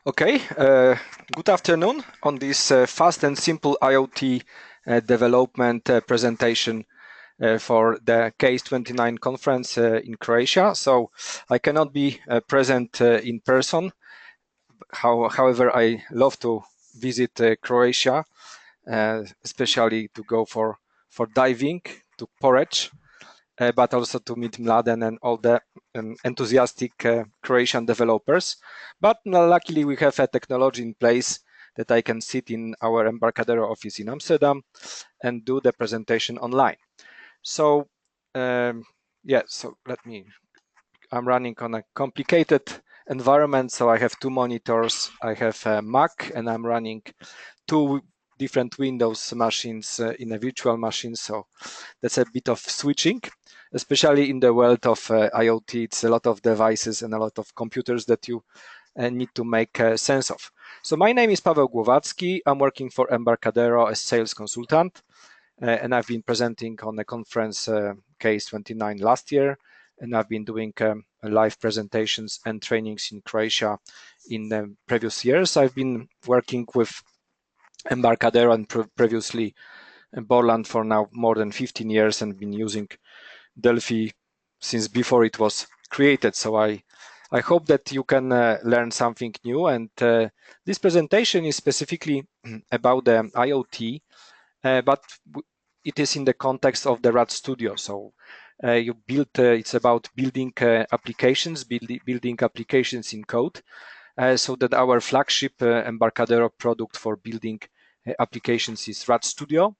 Okay, good afternoon on this fast and simple IoT development presentation for the Case29 conference in Croatia. So I cannot be present in person. However, I love to visit Croatia, especially to go for diving to Poreču. But also to meet Mladen and all the enthusiastic Croatian developers. But luckily, we have a technology in place that I can sit in our Embarcadero office in Amsterdam and do the presentation online. So, so I'm running on a complicated environment. So I have two monitors. I have a Mac and I'm running two different Windows machines in a virtual machine. So that's a bit of switching, especially in the world of IoT. It's a lot of devices and a lot of computers that you need to make sense of. So my name is Paweł Głowacki. I'm working for Embarcadero as sales consultant, and I've been presenting on the conference Case29 last year, and I've been doing live presentations and trainings in Croatia in the previous years. I've been working with Embarcadero and previously Borland for now more than 15 years and been using Delphi since before it was created. So I hope that you can learn something new. And this presentation is specifically about the IoT, but it is in the context of the RAD Studio. So it's about building applications, building applications in code, so that our flagship Embarcadero product for building applications is RAD Studio.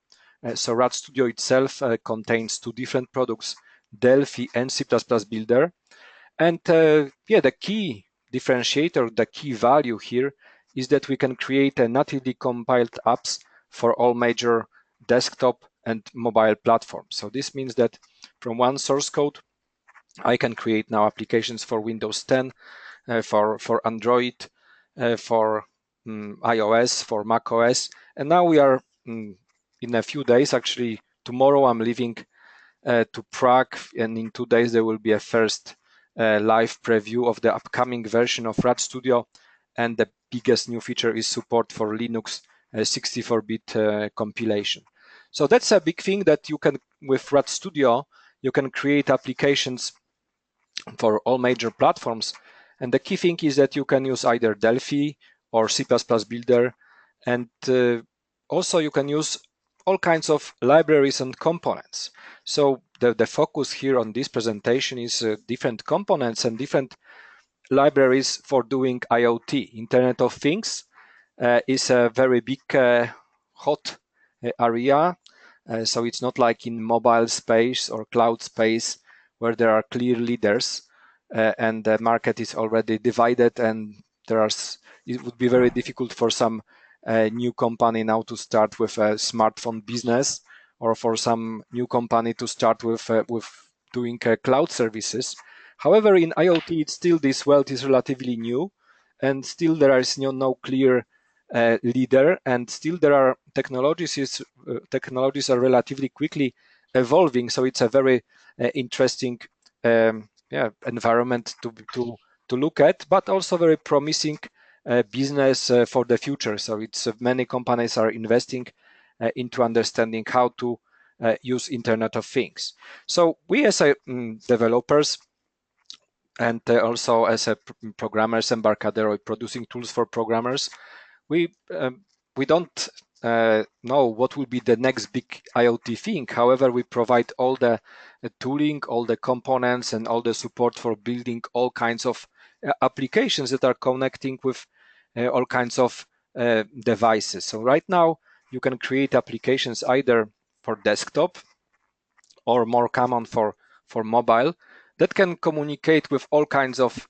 So RAD Studio itself contains two different products, Delphi and C++ Builder. And the key differentiator, the key value here is that we can create a natively compiled apps for all major desktop and mobile platforms. So this means that from one source code, I can create now applications for Windows 10, for Android, for iOS, for macOS. And now we are in a few days, actually tomorrow I'm leaving to Prague, and in 2 days there will be a first live preview of the upcoming version of RAD Studio, and the biggest new feature is support for Linux 64-bit compilation. So that's a big thing that you can, with RAD Studio, you can create applications for all major platforms. And the key thing is that you can use either Delphi or C++ Builder, and also you can use all kinds of libraries and components. So the focus here on this presentation is different components and different libraries for doing IoT. Internet of Things is a very big hot area. So it's not like in mobile space or cloud space where there are clear leaders and the market is already divided, and it would be very difficult for some new company now to start with a smartphone business, or for some new company to start with doing cloud services. However, in IoT, this world is relatively new, and still there is no clear leader, and still there are technologies are relatively quickly evolving. So it's a very interesting environment to look at, but also very promising business for the future. So it's many companies are investing into understanding how to use Internet of Things. So we as developers and also as programmers, Embarcadero producing tools for programmers, we don't know what will be the next big IoT thing. However, we provide all the tooling, all the components, and all the support for building all kinds of applications that are connecting with all kinds of devices. So right now, you can create applications either for desktop or more common for mobile that can communicate with all kinds of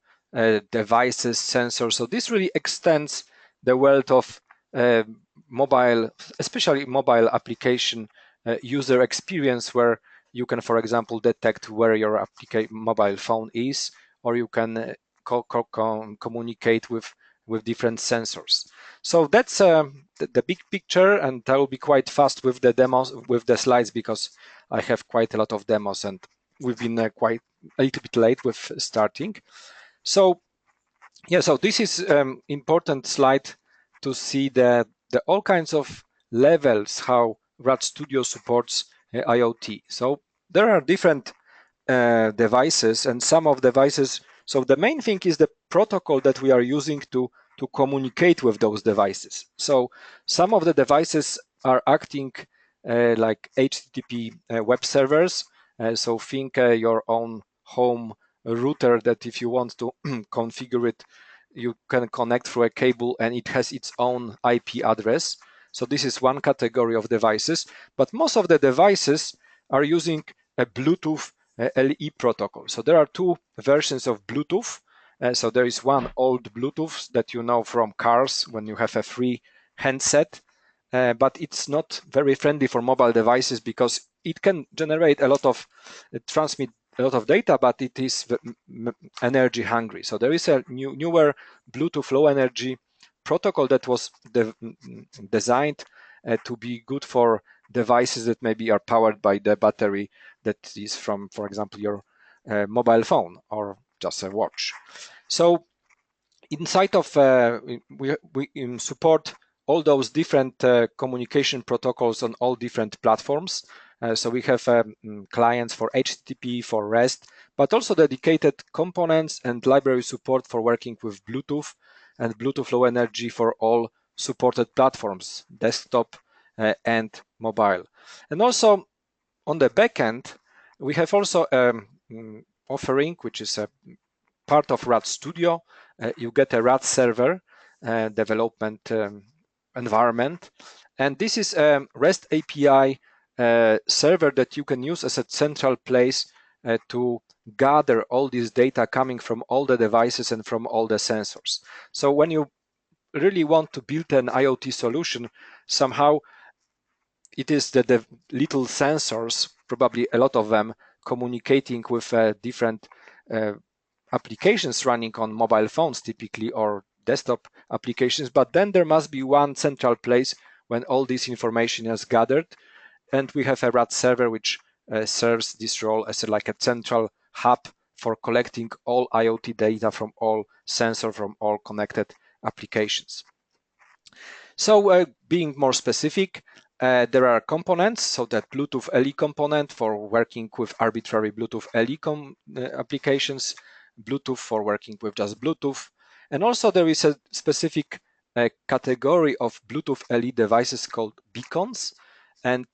devices, sensors. So this really extends the world of mobile, especially mobile application user experience, where you can, for example, detect where your mobile phone is, or you can communicate with different sensors. So that's the big picture, and I will be quite fast with the demos, with the slides, because I have quite a lot of demos and we've been quite a little bit late with starting. So Yeah, so this is important slide to see the all kinds of levels how RAD Studio supports IoT. So there are different devices, and some of devices. So the main thing is the protocol that we are using to communicate with those devices. So some of the devices are acting like HTTP web servers. So think your own home router that if you want to configure it, you can connect through a cable and it has its own IP address. So this is one category of devices, but most of the devices are using a Bluetooth LE protocol. So there are two versions of Bluetooth. So there is one old Bluetooth that you know from cars when you have a free handset, but it's not very friendly for mobile devices because it can generate a lot of, transmit a lot of data, but it is energy hungry. So there is a newer Bluetooth low energy protocol that was designed to be good for devices that maybe are powered by the battery that is from, for example, your mobile phone or just a watch. So inside of we support all those different communication protocols on all different platforms. So we have clients for HTTP, for REST, but also dedicated components and library support for working with Bluetooth and Bluetooth Low Energy for all supported platforms, desktop and mobile. And also on the backend, we have also offering, which is a part of RAD Studio. You get a RAD server development environment. And this is a REST API server that you can use as a central place to gather all this data coming from all the devices and from all the sensors. So when you really want to build an IoT solution, somehow it is the little sensors, probably a lot of them, communicating with different applications running on mobile phones typically, or desktop applications, but then there must be one central place when all this information is gathered, and we have a RAD server which serves this role as like a central hub for collecting all IoT data from all sensors, from all connected applications. So being more specific, there are components, so that Bluetooth LE component for working with arbitrary Bluetooth LE applications, Bluetooth for working with just Bluetooth. And also there is a specific category of Bluetooth LE devices called beacons. And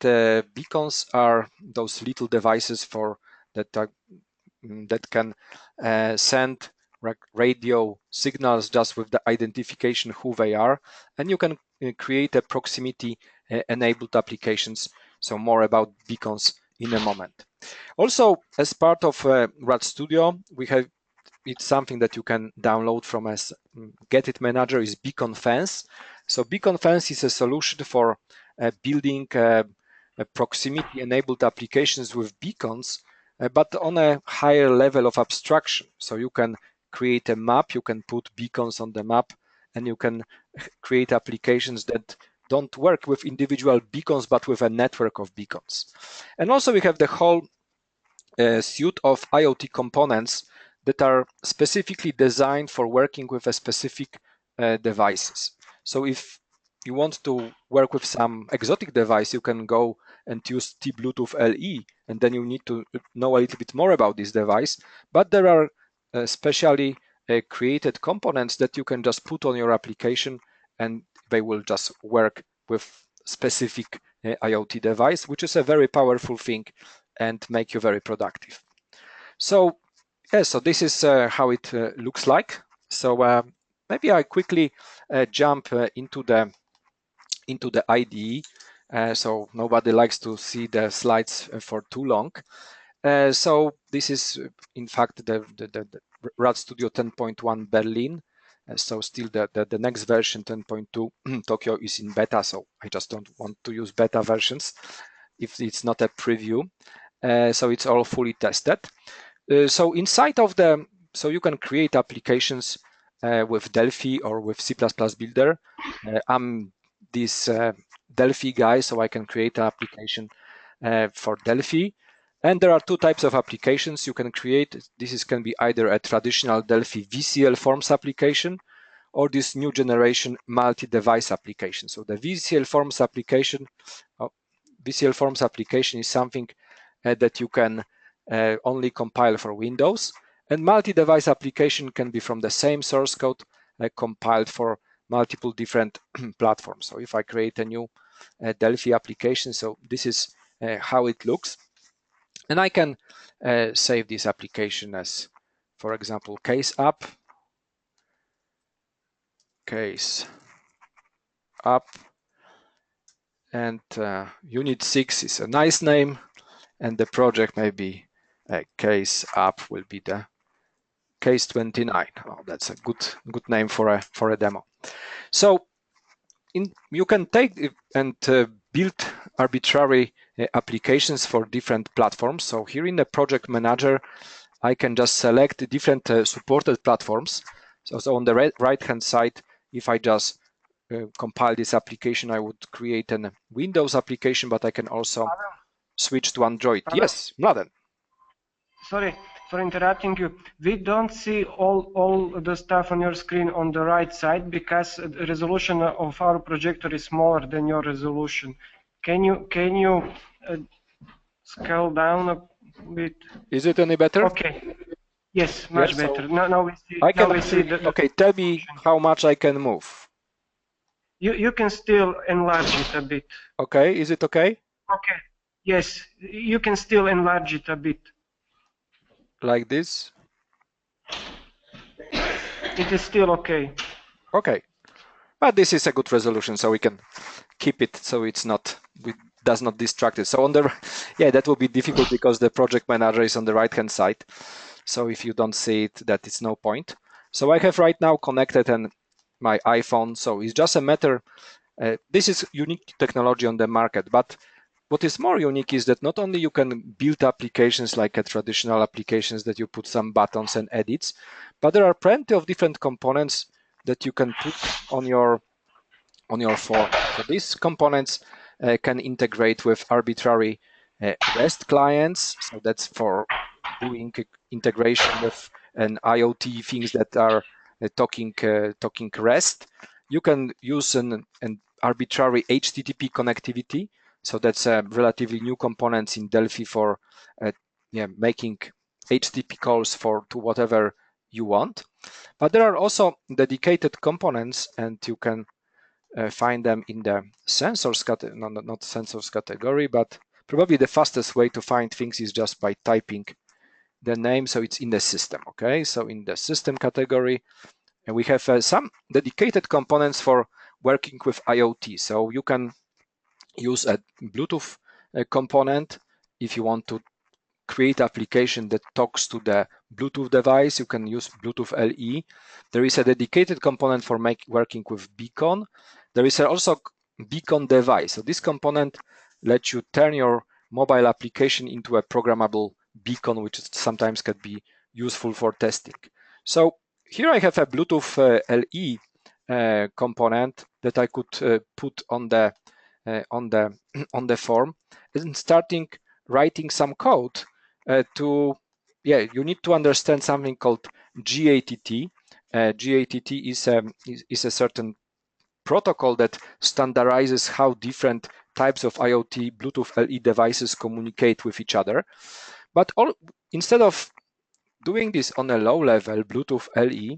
beacons are those little devices that can send radio signals just with the identification who they are, and you can create a proximity enabled applications. So more about beacons in a moment. Also, as part of RAD Studio, we have it's something that you can download from as Get It Manager is Beacon Fence. So Beacon Fence is a solution for building proximity enabled applications with beacons, but on a higher level of abstraction. So you can create a map, you can put beacons on the map, and you can create applications that don't work with individual beacons, but with a network of beacons. And also we have the whole suite of IoT components that are specifically designed for working with a specific devices. So if you want to work with some exotic device, you can go and use T-Bluetooth LE, and then you need to know a little bit more about this device. But there are specially created components that you can just put on your application, and they will just work with specific IoT device, which is a very powerful thing and make you very productive. So yeah, so this is how it looks like. So maybe I quickly jump into the IDE. So nobody likes to see the slides for too long. So this is in fact the RAD Studio 10.1 Berlin. So still the next version 10.2 Tokyo is in beta. So I just don't want to use beta versions if it's not a preview. So it's all fully tested. So inside of so you can create applications with Delphi or with C++ Builder. I'm this Delphi guy, so I can create an application for Delphi. And there are two types of applications you can create. Can be either a traditional Delphi VCL Forms application or this new generation multi-device application. So the VCL Forms application is something that you can only compile for Windows, and multi-device application can be from the same source code compiled for multiple different platforms. So if I create a new Delphi application, so this is how it looks, and I can save this application as, for example, case app, and unit 6 is a nice name, and the project maybe case app will be the case 29. Oh, that's a good name for a demo. So you can take and build arbitrary applications for different platforms. So here in the project manager, I can just select different supported platforms. So on the right hand side, if I just compile this application, I would create a Windows application, but I can also switch to Android. Yes, Mladen. Sorry for interrupting you. We don't see all the stuff on your screen on the right side because the resolution of our projector is smaller than your resolution. Can you scale down a bit? Is it any better? Okay. Yes, much better. Now we see. Okay, tell me how much I can move. You can still enlarge it a bit. Okay, is it okay? Okay. Yes, you can still enlarge it a bit. Like this? It is still okay. Okay, but this is a good resolution, so we can keep it so it does not distract it. So that will be difficult because the project manager is on the right hand side. So if you don't see it, that is no point. So I have right now connected my iPhone. So it's just a matter. This is unique technology on the market, but what is more unique is that not only you can build applications like a traditional applications that you put some buttons and edits, but there are plenty of different components that you can put on your form. So these components can integrate with arbitrary REST clients. So that's for doing integration with an IoT things that are talking REST. You can use an arbitrary HTTP connectivity. So that's a relatively new component in Delphi for making HTTP calls to whatever you want. But there are also dedicated components, and you can find them in the sensors category, not sensors category, but probably the fastest way to find things is just by typing the name. So it's in the system. Okay, so in the system category, and we have some dedicated components for working with IoT. So you can use a Bluetooth component if you want to create application that talks to the Bluetooth device. You can use Bluetooth LE. There is a dedicated component for working with beacon. There is also beacon device. So this component lets you turn your mobile application into a programmable beacon, which sometimes can be useful for testing. So here I have a Bluetooth LE component that I could put on the form, and starting writing some code you need to understand something called GATT. GATT is a certain protocol that standardizes how different types of IoT Bluetooth LE devices communicate with each other. But instead of doing this on a low level Bluetooth LE,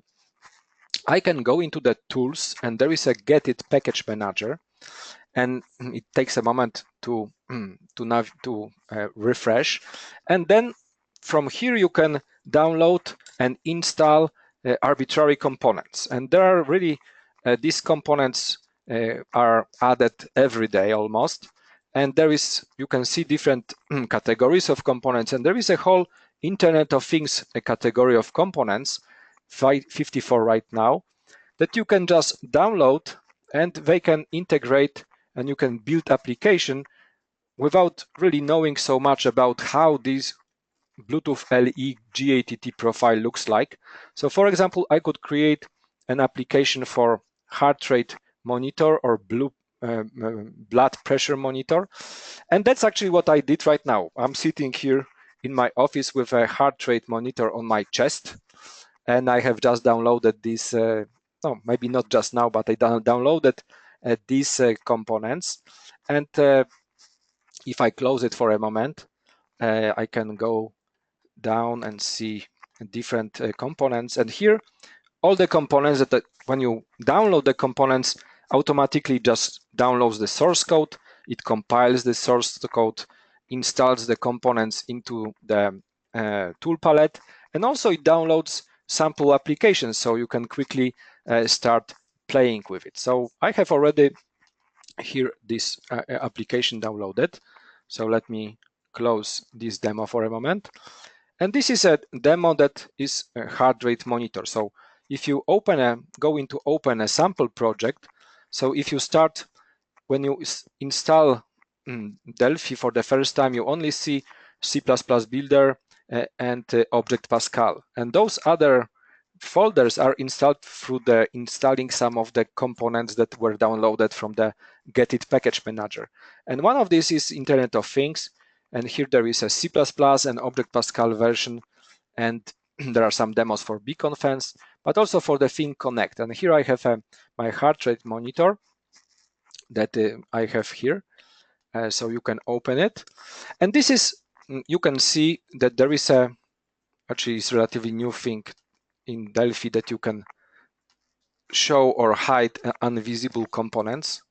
I can go into the tools, and there is a Get It package manager, and it takes a moment to refresh, and then from here you can download and install arbitrary components, and there are really these components are added every day almost, and you can see different categories of components, and there is a whole Internet of Things category of components, 54 right now, that you can just download, and they can integrate, and you can build application without really knowing so much about how this Bluetooth LE GATT profile looks like. So for example, I could create an application for heart rate monitor or blood pressure monitor. And that's actually what I did right now. I'm sitting here in my office with a heart rate monitor on my chest, and I have just downloaded this, no, maybe not just now, but I downloaded these components. And if I close it for a moment, I can go down and see different components. And here, all the components that when you download the components, automatically just downloads the source code. It compiles the source code, installs the components into the tool palette, and also it downloads sample applications, so you can quickly start playing with it. So I have already here this application downloaded. So let me close this demo for a moment. And this is a demo that is a heart rate monitor. So if you go into open a sample project, so if you start, when you install Delphi for the first time, you only see C++ Builder and Object Pascal. And those other folders are installed through the installing some of the components that were downloaded from the Get It Package Manager. And one of these is Internet of Things. And here there is a C++ and Object Pascal version, and there are some demos for Beacon Fence, but also for the Thing Connect. And here I have my heart rate monitor that I have here. So you can open it. And this is, you can see that there is actually it's a relatively new thing in Delphi that you can show or hide invisible components.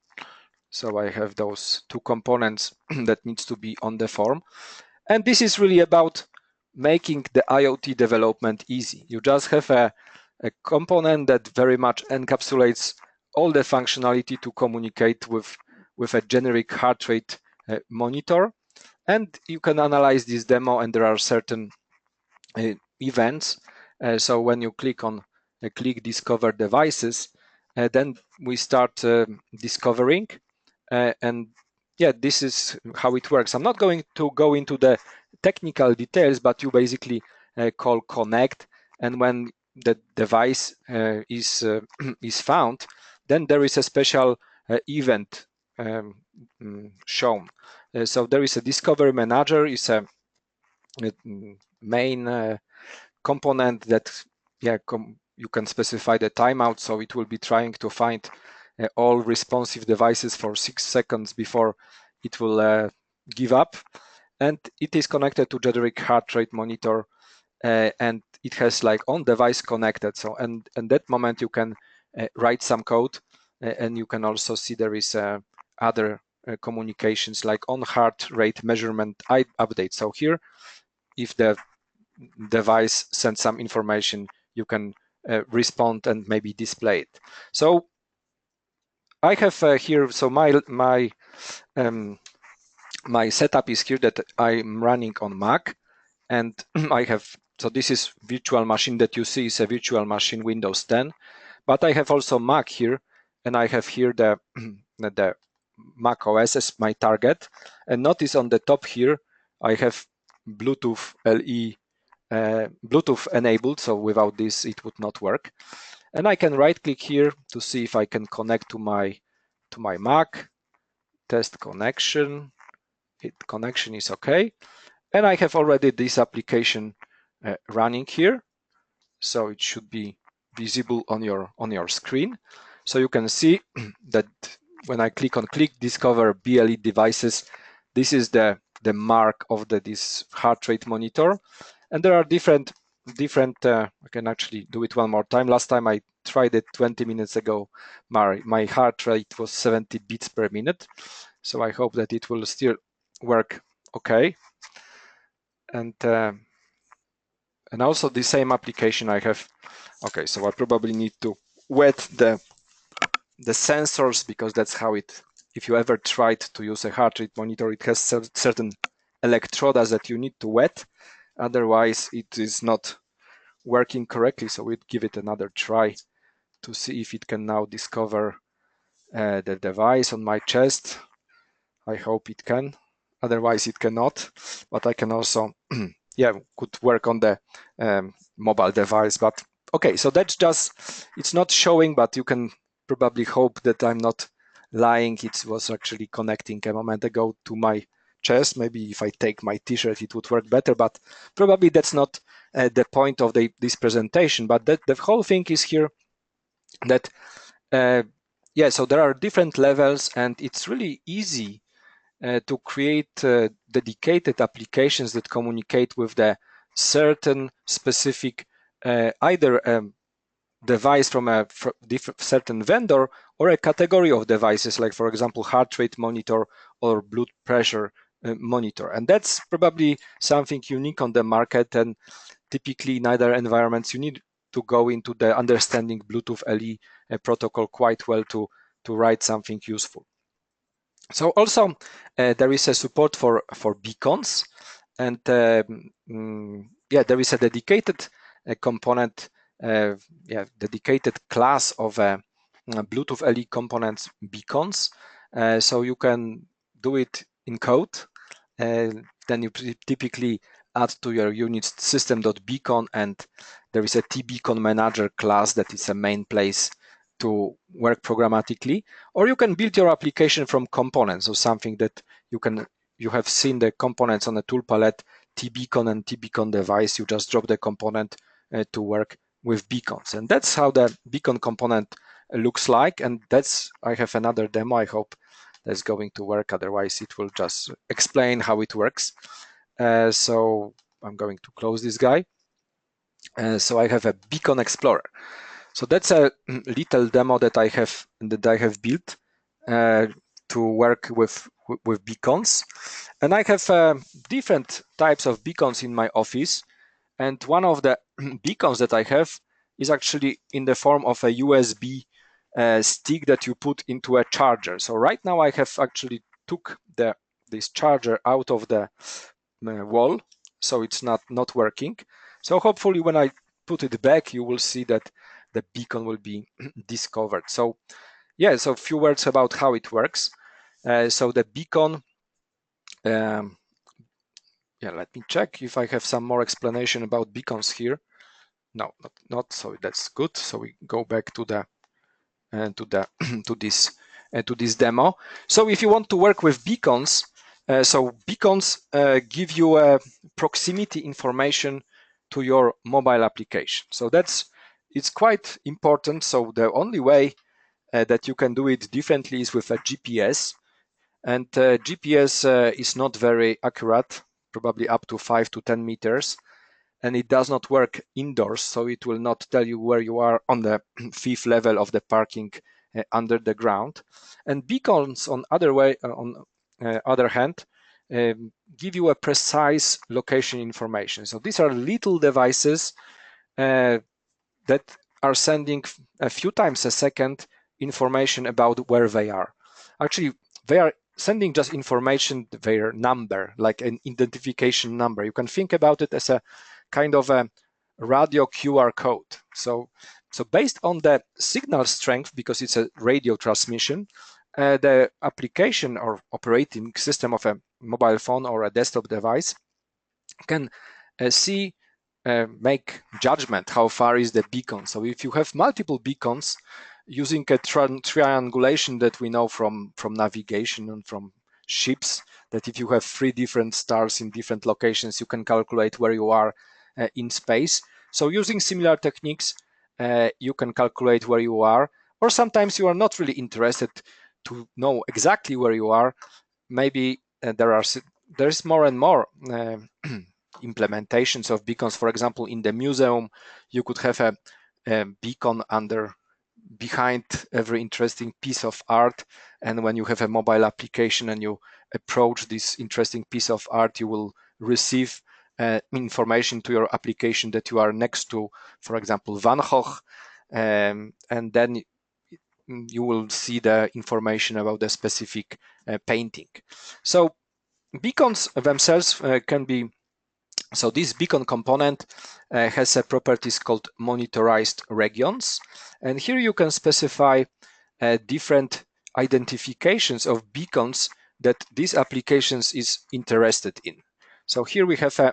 So I have those two components that needs to be on the form. And this is really about making the IoT development easy. You just have a component that very much encapsulates all the functionality to communicate with a generic heart rate monitor. And you can analyze this demo, and there are certain events. So when you click on click Discover Devices, then we start discovering. And yeah, this is how it works. I'm not going to go into the technical details, but you basically call connect, and when the device is found, then there is a special event shown. So there is a Discovery Manager, is a main component that you can specify the timeout, so it will be trying to find all responsive devices for 6 seconds before it will give up. And it is connected to generic heart rate monitor, and it has like on device connected. So and that moment you can write some code, and you can also see there is other communications like on heart rate measurement update. So here, if the device sends some information, you can respond and maybe display it. So I have here, so my setup is here that I'm running on Mac, and I have, so this is virtual machine that you see is a virtual machine Windows 10, but I have also Mac here, and I have here the Mac OS as my target. And notice on the top here, I have Bluetooth LE, Bluetooth enabled, so without this it would not work. And I can right click here to see if I can connect to my Mac, test connection. Connection is okay, and I have already this application running here, so it should be visible on your screen. So you can see that when I click Discover BLE devices, this is the mark of this heart rate monitor, and there are different. I can actually do it one more time. Last time I tried it 20 minutes ago, my heart rate was 70 beats per minute, so I hope that it will still work okay. And also the same application I have. Okay, so I probably need to wet the sensors, because that's how it, if you ever tried to use a heart rate monitor, it has certain electrodes that you need to wet, otherwise it is not working correctly. So we'll give it another try to see if it can now discover the device on my chest. I hope it can, otherwise it cannot, but I can also could work on the mobile device. But okay, so that's just, it's not showing, but you can probably hope that I'm not lying. It was actually connecting a moment ago to my chest. Maybe if I take my t-shirt, it would work better, but probably that's not the point of this presentation. But the whole thing is here that, so there are different levels, and it's really easy to create dedicated applications that communicate with the certain specific either device from a certain vendor or a category of devices, like for example heart rate monitor or blood pressure monitor. And that's probably something unique on the market, and typically in other environments you need to go into the understanding Bluetooth LE protocol quite well to write something useful. So also there is a support for beacons, and there is a dedicated component, dedicated class of Bluetooth LE components beacons. So you can do it in code. Then you typically add to your unit system.beacon, and there is a tbeacon manager class that is a main place to work programmatically, or you can build your application from components, or something that you have seen the components on the tool palette, tbeacon and tbeacon device. You just drop the component to work with beacons, and that's how the beacon component looks like. And I have another demo. I hope that's going to work. Otherwise, it will just explain how it works. So I'm going to close this guy. So I have a Beacon Explorer. So that's a little demo that I have built to work with beacons. And I have different types of beacons in my office. And one of the beacons that I have is actually in the form of a USB stick that you put into a charger. So right now I have actually took this charger out of the wall, so it's not working. So hopefully when I put it back, you will see that the beacon will be discovered. So so a few words about how it works. So the beacon, let me check if I have some more explanation about beacons here. No, not. So that's good. So we go back to this demo. So if you want to work with beacons, so beacons give you proximity information to your mobile application. So it's quite important. So the only way that you can do it differently is with a GPS, and GPS is not very accurate, probably up to 5 to 10 meters, and it does not work indoors, so it will not tell you where you are on the 5th level of the parking under the ground. And beacons, on other hand, give you a precise location information. So these are little devices that are sending a few times a second information about where they are. Actually, they are sending just information, their number, like an identification number. You can think about it as a kind of a radio QR code. So based on the signal strength, because it's a radio transmission, the application or operating system of a mobile phone or a desktop device can make judgment how far is the beacon. So if you have multiple beacons, using a triangulation that we know from navigation and from ships, that if you have 3 different stars in different locations, you can calculate where you are in space. So using similar techniques, you can calculate where you are, or sometimes you are not really interested to know exactly where you are. Maybe there's more and more implementations of beacons. For example, in the museum, you could have a beacon behind every interesting piece of art, and when you have a mobile application and you approach this interesting piece of art, you will receive information to your application that you are next to, for example, Van Gogh, and then you will see the information about the specific painting. So beacons themselves can be, so this beacon component has a properties called monitorized regions, and here you can specify different identifications of beacons that these applications is interested in. So here we have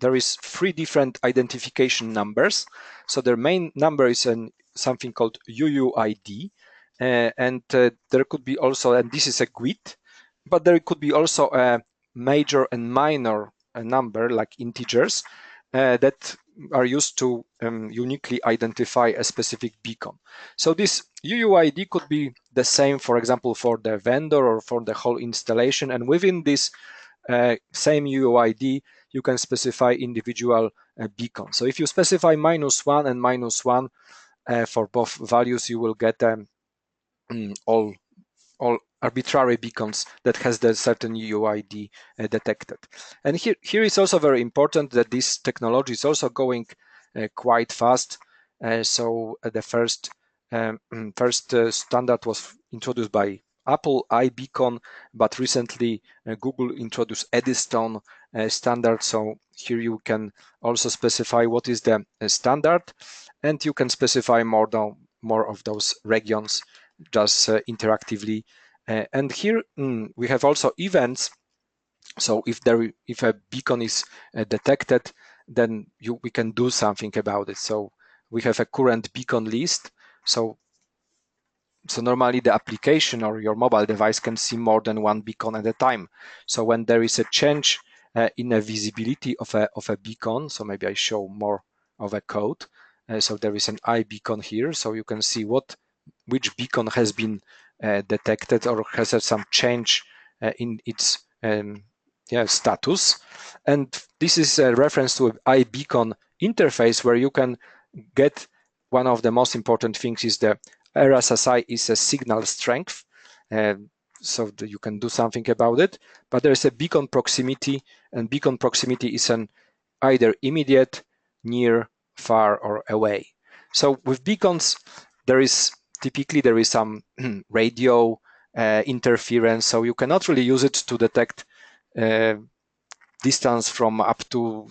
there is 3 different identification numbers. So their main number is something called UUID, and there could be also, and this is a GUID, but there could be also a major and minor number, like integers, that are used to uniquely identify a specific beacon. So this UUID could be the same, for example, for the vendor or for the whole installation. And within this same UUID, you can specify individual beacons. So if you specify -1 and -1 for both values, you will get all arbitrary beacons that has the certain UUID detected. And here is also very important that this technology is also going quite fast. So the first standard was introduced by Apple, iBeacon, but recently Google introduced Eddystone standard. So here you can also specify what is the standard, and you can specify more of those regions just interactively. And here we have also events. So if a beacon is detected, then we can do something about it. So we have a current beacon list. So normally the application or your mobile device can see more than one beacon at a time. So when there is a change in a visibility of a beacon, so maybe I show more of a code. So there is an iBeacon here, so you can see which beacon has been detected or has some change in its status. And this is a reference to an iBeacon interface where you can get one of the most important things is the RSSI is a signal strength, so that you can do something about it. But there's a beacon proximity, and beacon proximity is an either immediate, near, far, or away. So with beacons, there is some radio interference, so you cannot really use it to detect distance from up to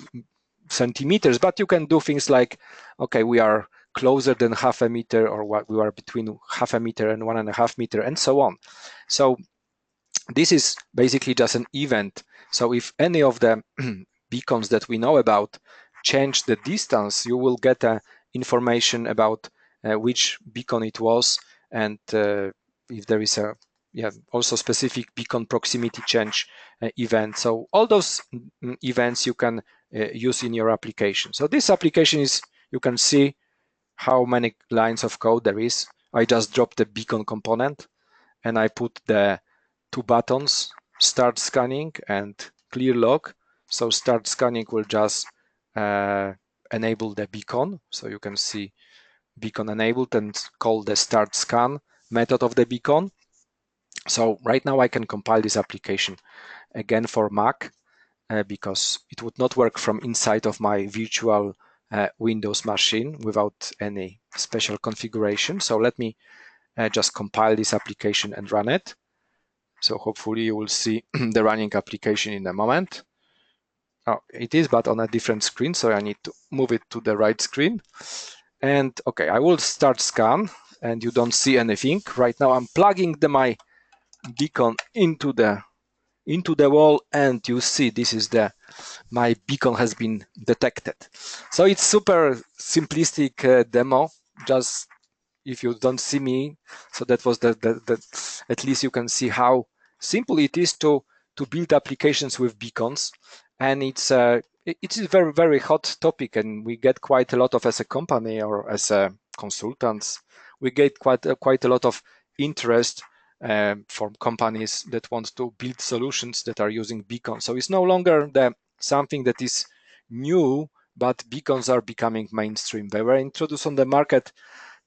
centimeters, but you can do things like, okay, we are closer than half a meter, or what we are between half a meter and 1.5 meters, and so on. So this is basically just an event. So if any of the beacons that we know about change the distance, you will get information about which beacon it was, and if there is also specific beacon proximity change event. So all those events you can use in your application. So this application is, you can see how many lines of code there is. I just dropped the beacon component and I put the two buttons, start scanning and clear log. So start scanning will just enable the beacon. So you can see beacon enabled and call the start scan method of the beacon. So right now I can compile this application again for Mac because it would not work from inside of my virtual Windows machine without any special configuration. So let me just compile this application and run it. So hopefully you will see the running application in a moment. Oh, it is, but on a different screen, so I need to move it to the right screen. And okay, I will start scan, and you don't see anything. Right now I'm plugging my beacon into the wall, and you see this is my beacon has been detected. So it's super simplistic demo, just if you don't see me. So that was at least you can see how simple it is to build applications with beacons. And it's a very, very hot topic, and we get quite a lot of, as a company or as consultants, we get quite a lot of interest from companies that want to build solutions that are using beacons. So it's no longer something that is new, but beacons are becoming mainstream. They were introduced on the market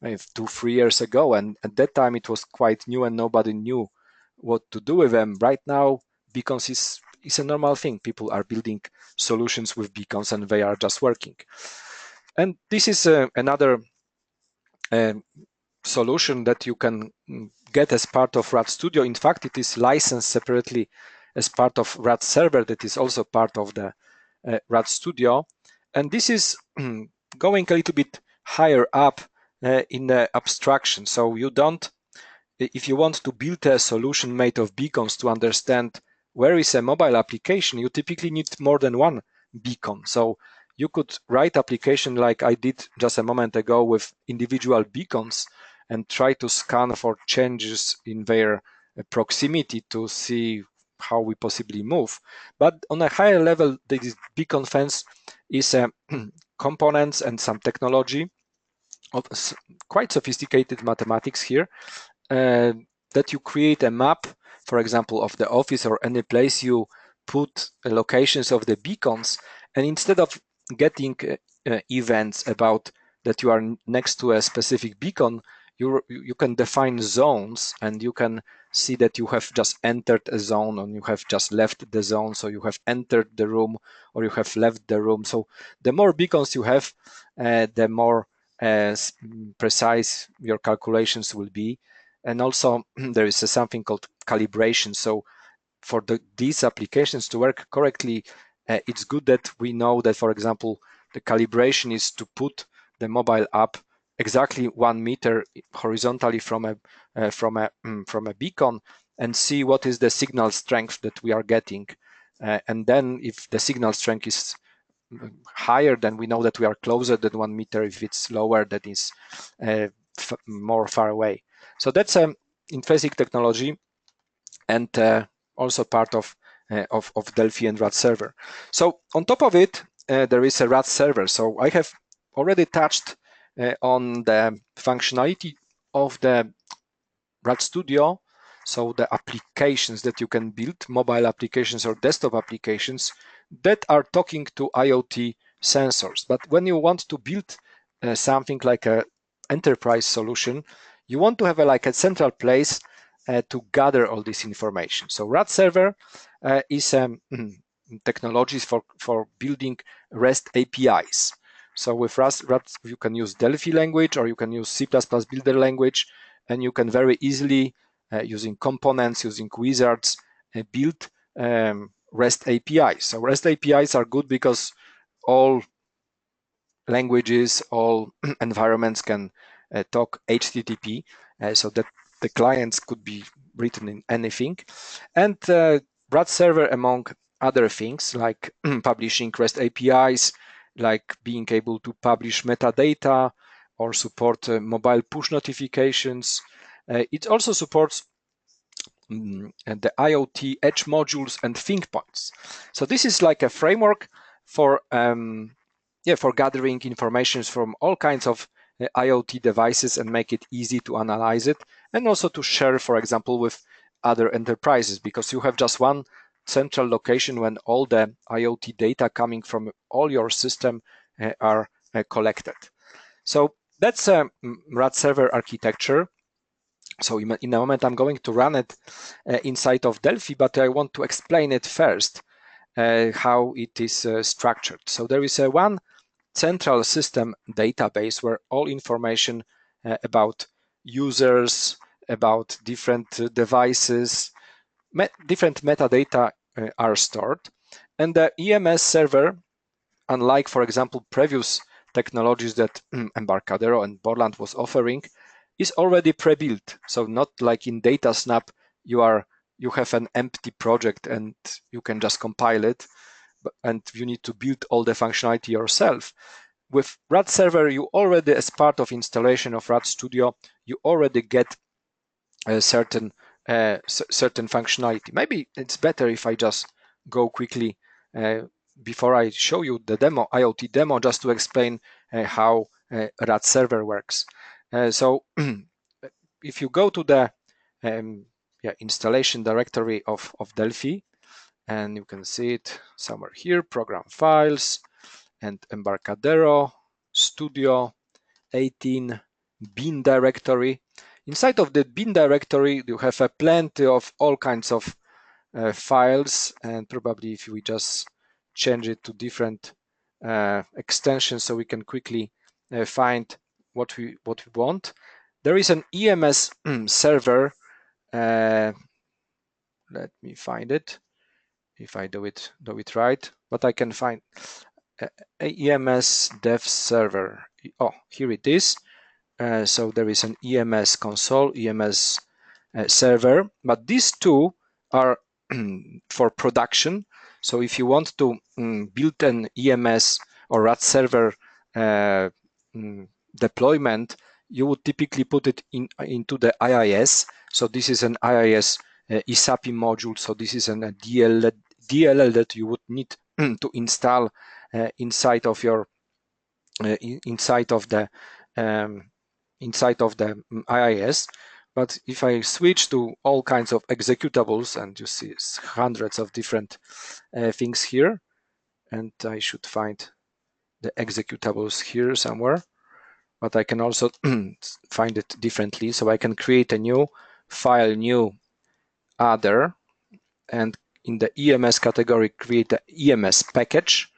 2-3 years ago, and at that time it was quite new and nobody knew what to do with them. Right now, beacons is a normal thing. People are building solutions with beacons and they are just working. And this is another solution that you can get as part of RAD Studio. In fact, it is licensed separately as part of RAD Server that is also part of the RAD Studio. And this is going a little bit higher up in the abstraction. So you don't, if you want to build a solution made of beacons to understand where is a mobile application, you typically need more than one beacon. So you could write application like I did just a moment ago with individual beacons and try to scan for changes in their proximity to see how we possibly move. But on a higher level, this beacon fence is components and some technology of quite sophisticated mathematics here, that you create a map, for example, of the office or any place you put locations of the beacons, and instead of getting events about that you are next to a specific beacon, you can define zones, and you can see that you have just entered a zone and you have just left the zone. So you have entered the room or you have left the room. So the more beacons you have, the more precise your calculations will be. And also there is something called calibration. So for these applications to work correctly, it's good that we know that, for example, the calibration is to put the mobile app exactly 1 meter horizontally from a beacon and see what is the signal strength that we are getting. And then if the signal strength is higher, then we know that we are closer than 1 meter. If it's lower, that is more far away. So that's intrinsic technology, and also part of Delphi and RAD Server. So on top of it, there is a RAD Server. So I have already touched on the functionality of the RAD Studio. So the applications that you can build, mobile applications or desktop applications that are talking to IoT sensors. But when you want to build something like an enterprise solution, you want to have a central place to gather all this information. So RAD Server is technologies for building REST APIs. So with RAD, you can use Delphi language or you can use C++ builder language, and you can very easily, using components, using wizards, build REST APIs. So REST APIs are good because all languages, all environments can talk HTTP, so that the clients could be written in anything. And RAD Server, among other things, like publishing REST APIs, like being able to publish metadata or support mobile push notifications. It also supports the IoT edge modules and think points. So this is like a framework for gathering information from all kinds of IoT devices and make it easy to analyze it, and also to share, for example, with other enterprises, because you have just one central location when all the IoT data coming from all your system are collected. So that's RAD Server architecture. So in a moment, I'm going to run it inside of Delphi, but I want to explain it first, how it is structured. So there is one central system database where all information about users, about different devices, different metadata are stored. And the EMS server, unlike, for example, previous technologies that Embarcadero and Borland was offering, is already pre-built. So not like in DataSnap, you have an empty project and you can just compile it, and you need to build all the functionality yourself. With RAD Server, you already, as part of installation of RAD Studio, you already get a certain functionality. Maybe it's better if I just go quickly before I show you the demo, IoT demo, just to explain how RAD Server works. So if you go to the installation directory of Delphi, and you can see it somewhere here, program files, and Embarcadero Studio 18 bin directory. Inside of the bin directory, you have plenty of all kinds of files, and probably if we just change it to different extensions, so we can quickly find what we want. There is an EMS server. Let me find it. If I do it right, but I can find EMS dev server. Oh, here it is. So there is an EMS console, EMS server, but these two are for production. So if you want to build an EMS or RAD server deployment, you would typically put it into the IIS. So this is an IIS eSAPI module. So this is a DLL that you would need to install inside of your inside of the IIS. But if I switch to all kinds of executables, and you see hundreds of different things here, and I should find the executables here somewhere, but I can also find it differently. So I can create a new file, new other, and in the EMS category, create an EMS package.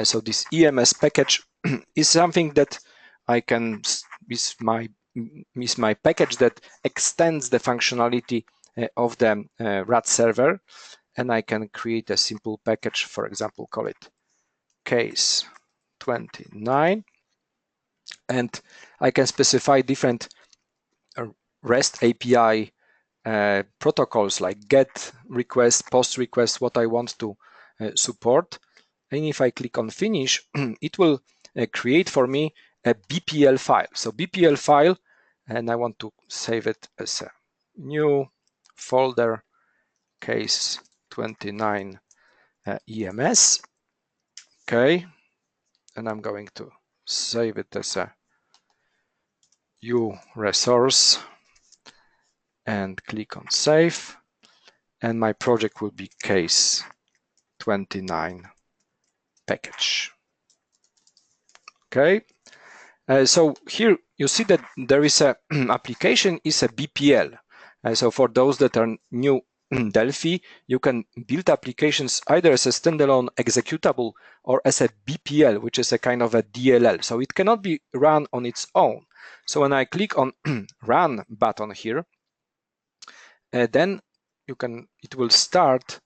So this EMS package is something that I can, is my package that extends the functionality of the RAD server, and I can create a simple package, for example, call it case 29, and I can specify different REST API protocols like GET request, POST request, what I want to support. And if I click on finish, it will create for me a BPL file. So BPL file, and I want to save it as a new folder, case 29 EMS. Okay, and I'm going to save it as a U resource and click on save, and my project will be case 29 package. Okay, so here you see that there is a application is a BPL. So for those that are new in Delphi, you can build applications either as a standalone executable or as a BPL, which is a kind of a DLL. So it cannot be run on its own. So when I click on run button here, then it will start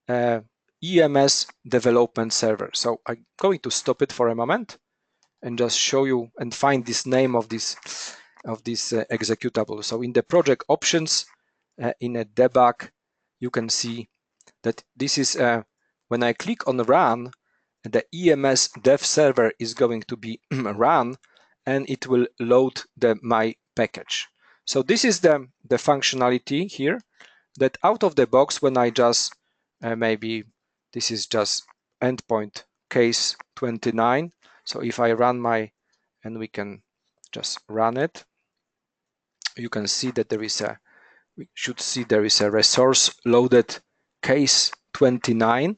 EMS development server. So I'm going to stop it for a moment and just show you and find this name of this executable. So in the project options, in a debug, you can see that this is when I click on run, the EMS dev server is going to be run, and it will load my package. So this is the functionality here, that out of the box, when I just maybe this is just endpoint case 29. So if I run and we can just run it, you can see that we should see there is a resource loaded case 29.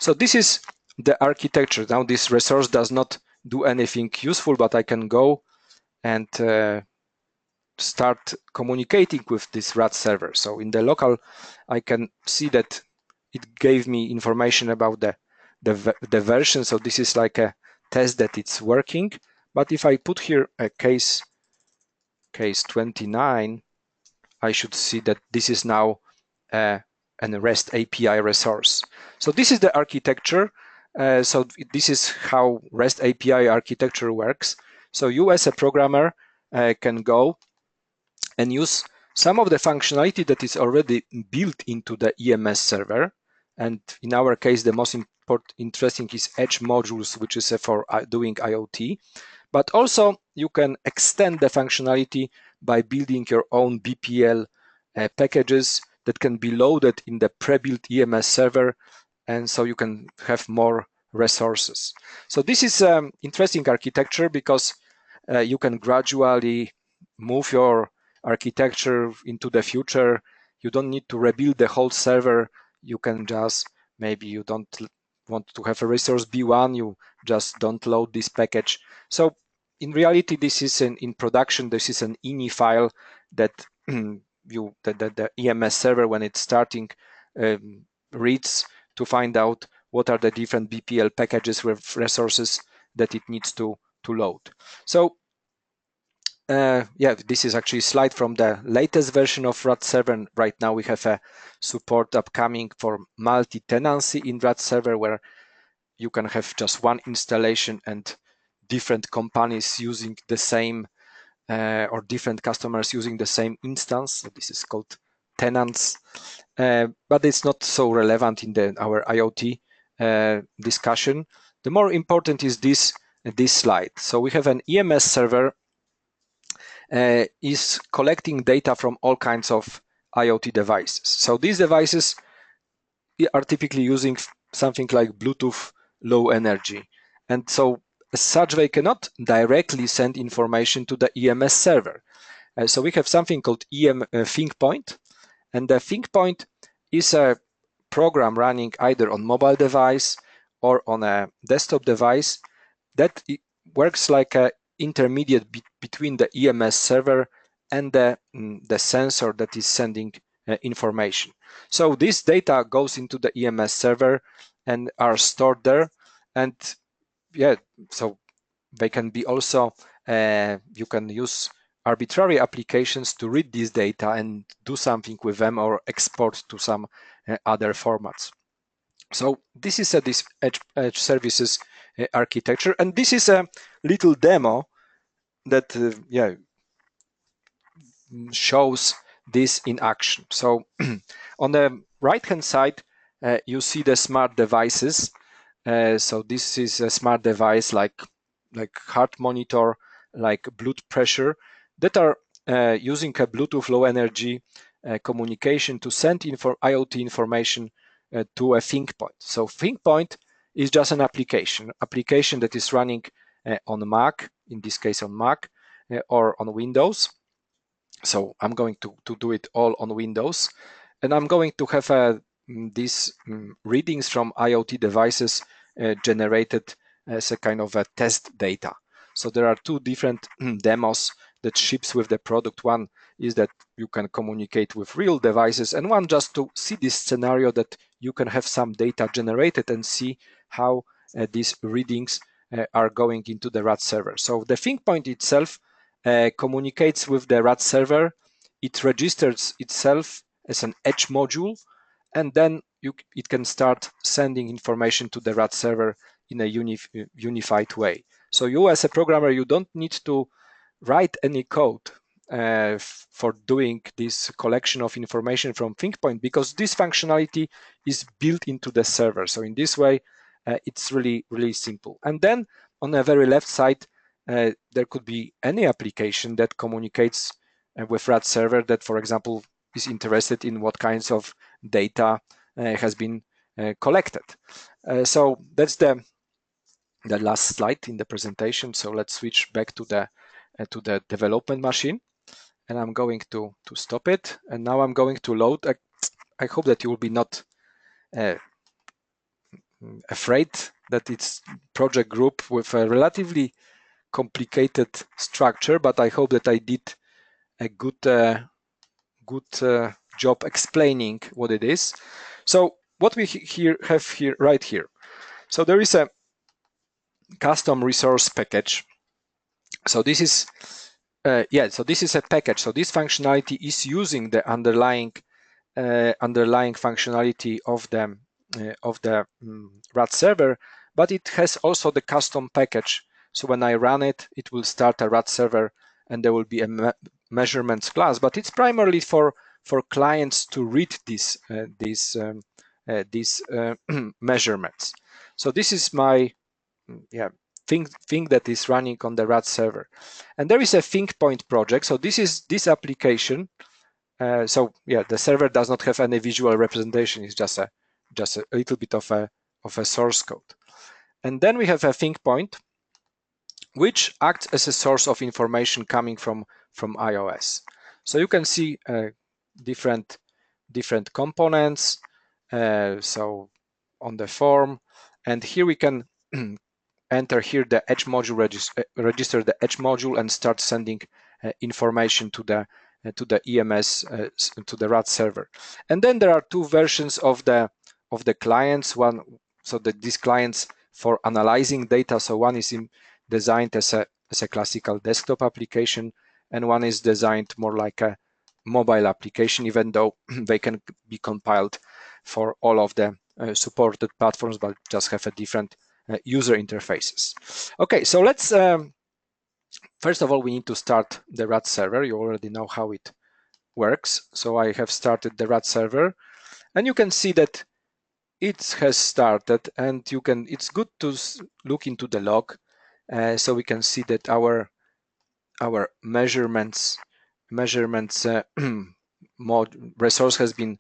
So this is the architecture. Now this resource does not do anything useful, but I can go and start communicating with this RAD server. So in the local, I can see that it gave me information about the version. So this is like a test that it's working. But if I put here a case 29, I should see that this is now an REST API resource. So this is the architecture. So this is how REST API architecture works. So you as a programmer can go and use some of the functionality that is already built into the EMS server. And in our case, the most interesting is Edge modules, which is for doing IoT. But also you can extend the functionality by building your own BPL packages that can be loaded in the pre-built EMS server, and so you can have more resources. So this is interesting architecture because you can gradually move your architecture into the future. You don't need to rebuild the whole server. You can just, maybe you don't want to have a resource B1, you just don't load this package. So in reality, this is in production, this is an ini file that the EMS server, when it's starting, reads to find out what are the different BPL packages with resources that it needs to load. So yeah, this is actually a slide from the latest version of RAD Server. And right now we have a support upcoming for multi-tenancy in RAD Server, where you can have just one installation and different companies using the same or different customers using the same instance. So this is called tenants, but it's not so relevant in our IoT discussion. The more important is this slide. So we have an EMS server is collecting data from all kinds of IoT devices. So these devices are typically using something like Bluetooth low energy. And so as such, they cannot directly send information to the EMS server. So we have something called ThinkPoint, and the ThinkPoint is a program running either on mobile device or on a desktop device that works like an intermediate between the EMS server and the sensor that is sending information. So this data goes into the EMS server and are stored there, and yeah, so they can be also you can use arbitrary applications to read this data and do something with them or export to some other formats. So this is this edge services architecture, and this is a little demo that shows this in action. So on the right hand side you see the smart devices. So this is a smart device like heart monitor, like blood pressure, that are using a Bluetooth low energy communication to send IoT information to a ThinkPoint. So ThinkPoint is just an application that is running on Mac, in this case on Mac, or on Windows. So I'm going to do it all on Windows, and I'm going to have these readings from IoT devices generated as a kind of a test data. So there are two different demos that ships with the product. One is that you can communicate with real devices, and one just to see this scenario that you can have some data generated and see how these readings are going into the RAD server. So the ThinkPoint itself communicates with the RAD server. It registers itself as an edge module, and then it can start sending information to the RAD server in a unified way. So you as a programmer, you don't need to write any code for doing this collection of information from ThinkPoint, because this functionality is built into the server. So in this way, it's really, really simple. And then on the very left side, there could be any application that communicates with RAD server that, for example, is interested in what kinds of data has been collected. So that's the last slide in the presentation. So let's switch back to the development machine, and I'm going to stop it. And now I'm going to load. I hope that you will be not afraid that it's project group with a relatively complicated structure, but I hope that I did a good job explaining what it is. So what we have here right here. So there is a custom resource package. So this is so this is a package. So this functionality is using the underlying functionality of the RAD server, but it has also the custom package. So when I run it, it will start a RAD server, and there will be a measurements class. But it's primarily for clients to read these measurements. So this is my thing that is running on the RAD server, and there is a ThinkPoint project. So this is this application. So the server does not have any visual representation. It's just a little bit of a source code. And then we have a ThinkPoint, which acts as a source of information coming from iOS. So you can see different components. So on the form, and here we can enter here the edge module, register the edge module, and start sending information to the EMS, to the RAD server. And then there are two versions of the clients. One, so that these clients for analyzing data. So one is designed as a classical desktop application, and one is designed more like a mobile application, even though they can be compiled for all of the supported platforms, but just have a different user interfaces. Okay, so let's first of all, we need to start the RAD server. You already know how it works. So I have started the RAD server, and you can see that it has started, and it's good to look into the log. So we can see that our measurements resource has been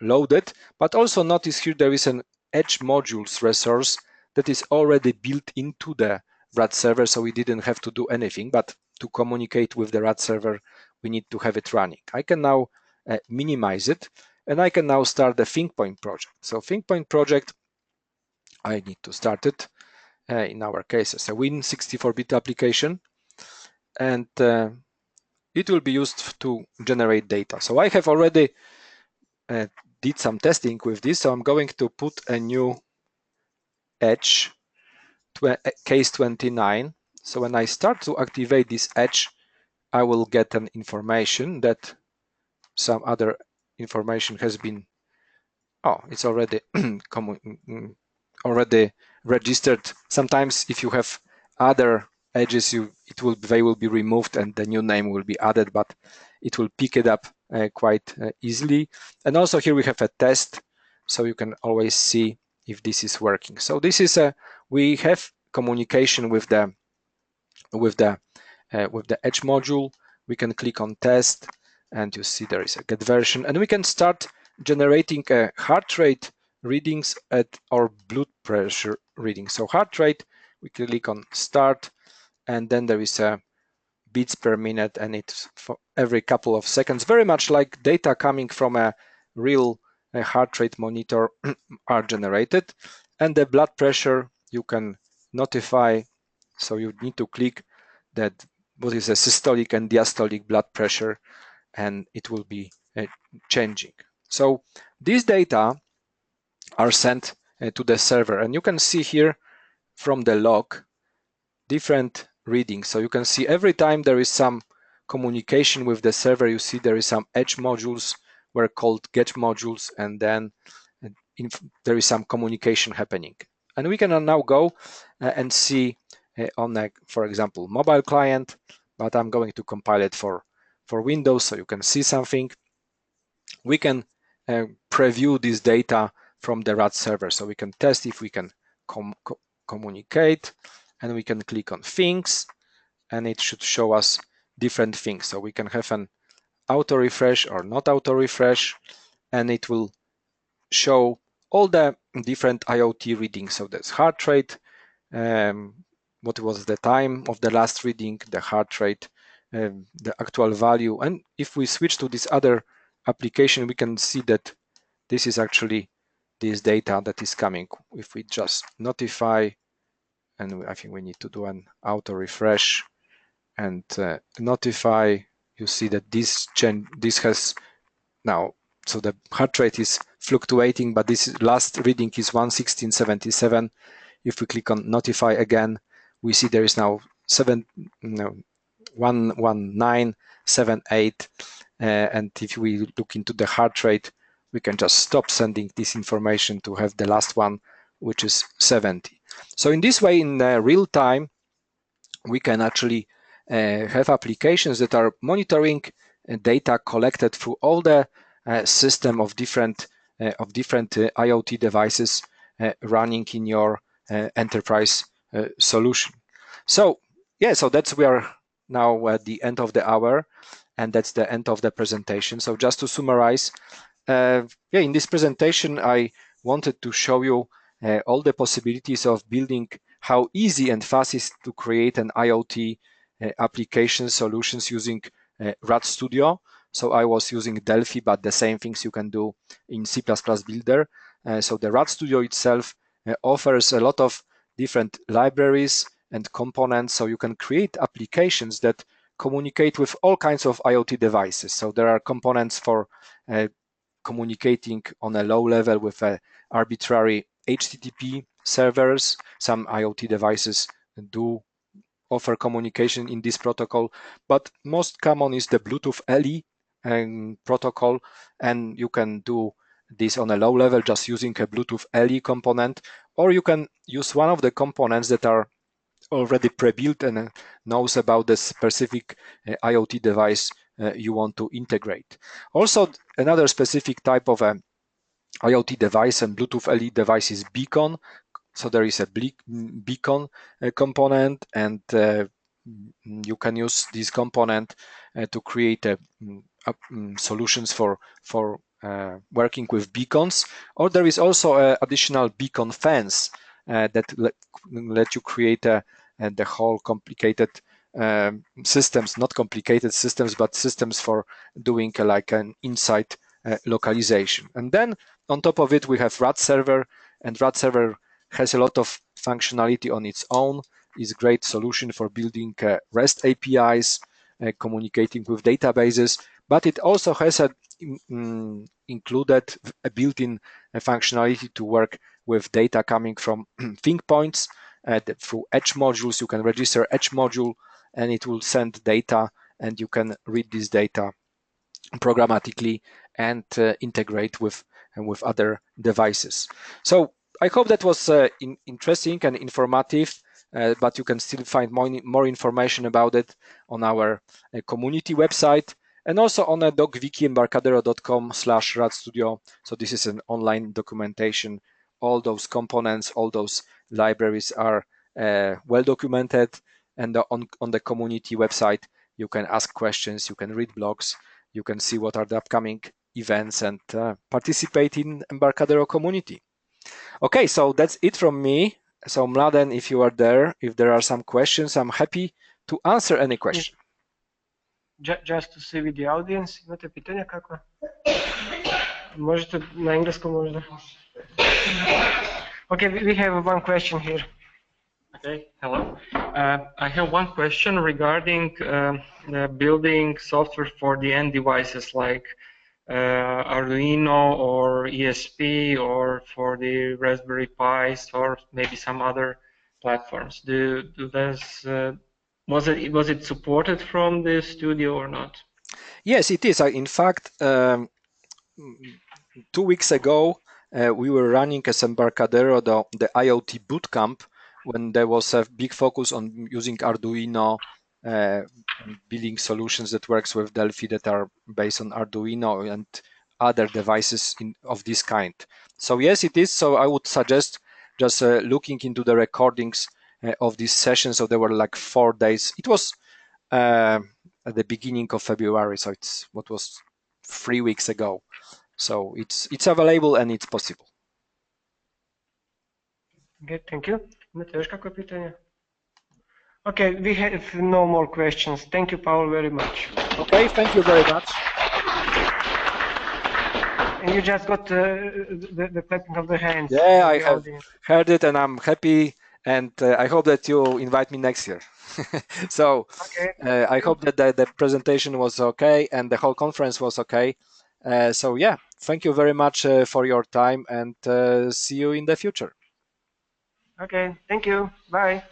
loaded, but also notice here there is an edge modules resource that is already built into the RAD server, so we didn't have to do anything, but to communicate with the RAD server, we need to have it running. I can now minimize it, and I can now start the ThinkPoint project. So ThinkPoint project, I need to start it, in our case, as a Win64-bit application, and it will be used to generate data. So I have already did some testing with this, so I'm going to put a new edge, case 29. So when I start to activate this edge, I will get an information that some other information has been, it's already already registered. Sometimes if you have other edges, they will be removed and the new name will be added, but it will pick it up quite easily. And also here we have a test, so you can always see if this is working. So this is we have communication with the edge module. We can click on test, and you see there is a get version, and we can start generating heart rate readings or blood pressure readings. So heart rate, we click on start, and then there is a beats per minute, and it's for every couple of seconds, very much like data coming from a real heart rate monitor are generated. And the blood pressure you can notify, so you need to click that what is a systolic and diastolic blood pressure, and it will be changing. So these data are sent to the server, and you can see here from the log different readings. So you can see every time there is some communication with the server, you see there is some edge modules were called get modules, and then there is some communication happening. And we can now go and see on a, for example, mobile client, but I'm going to compile it for Windows so you can see something. We can preview this data from the RAD server, so we can test if we can communicate, and we can click on things, and it should show us different things. So we can have an auto refresh or not auto refresh, and it will show all the different IoT readings. So there's heart rate, what was the time of the last reading, the heart rate, the actual value. And if we switch to this other application, we can see that this is actually this data that is coming. If we just notify, and I think we need to do an auto refresh and notify, you see that this has now, so the heart rate is fluctuating, but this last reading is 116.77. If we click on notify again, we see there is now 119.78, and if we look into the heart rate, we can just stop sending this information to have the last one, which is 70. So in this way, in real time, we can actually have applications that are monitoring data collected through all the system of different IoT devices running in your enterprise solution. So so we are now at the end of the hour, and that's the end of the presentation. So just to summarize, in this presentation I wanted to show you all the possibilities of building, how easy and fast it is to create an IoT application solutions using RAD Studio. So I was using Delphi, but the same things you can do in C++ Builder. So the RAD Studio itself offers a lot of different libraries and components, so you can create applications that communicate with all kinds of IoT devices. So there are components for communicating on a low level with arbitrary HTTP servers. Some IoT devices do offer communication in this protocol, but most common is the Bluetooth LE protocol, and you can do this on a low level just using a Bluetooth LE component, or you can use one of the components that are already pre-built and knows about the specific IoT device you want to integrate. Also, another specific type of IoT device and Bluetooth LE device is beacon. So there is a beacon component, and you can use this component to create a solutions for working with beacons, or there is also an additional beacon fence that let you create the whole complicated systems, not complicated systems, but systems for doing like an inside localization. And then on top of it, we have RAD Server, and RAD Server has a lot of functionality on its own. It's a great solution for building REST APIs, communicating with databases, but it also has included a built-in functionality to work with data coming from think points. Through Edge modules, you can register Edge module and it will send data, and you can read this data programmatically and integrate with other devices. So I hope that was interesting and informative, but you can still find more information about it on our community website, and also on a docwiki embarcadero.com/RAD Studio. So this is an online documentation. All those components, all those libraries are well documented, and on the community website you can ask questions, you can read blogs, you can see what are the upcoming events, and participate in Embarcadero community. Okay, so that's it from me. So Mladen, if you are there, if there are some questions, I'm happy to answer any question. Just to see with the audience, imate pitanja kako? Možete na engleskom možda? Okay, we have one question here. Okay, hello. I have one question regarding building software for the end devices like Arduino or ESP, or for the Raspberry Pis, or maybe some other platforms. Was it supported from the studio or not? Yes, it is. In fact, 2 weeks ago, we were running as Embarcadero the IoT bootcamp, when there was a big focus on using Arduino, building solutions that works with Delphi that are based on Arduino and other devices of this kind. So yes, it is. So I would suggest just looking into the recordings of this session. So there were like 4 days. It was at the beginning of February, so it's what was 3 weeks ago. So it's available and it's possible. Okay, thank you. Imate još kakve pitanje? Okay, we have no more questions. Thank you, Paweł, very much. Okay, thank you very much. And you just got the clapping of the hands. Yeah, I have heard it and I'm happy, and I hope that you invite me next year. So okay. I hope that the presentation was okay and the whole conference was okay. So yeah, thank you very much for your time, and see you in the future. Okay, thank you. Bye.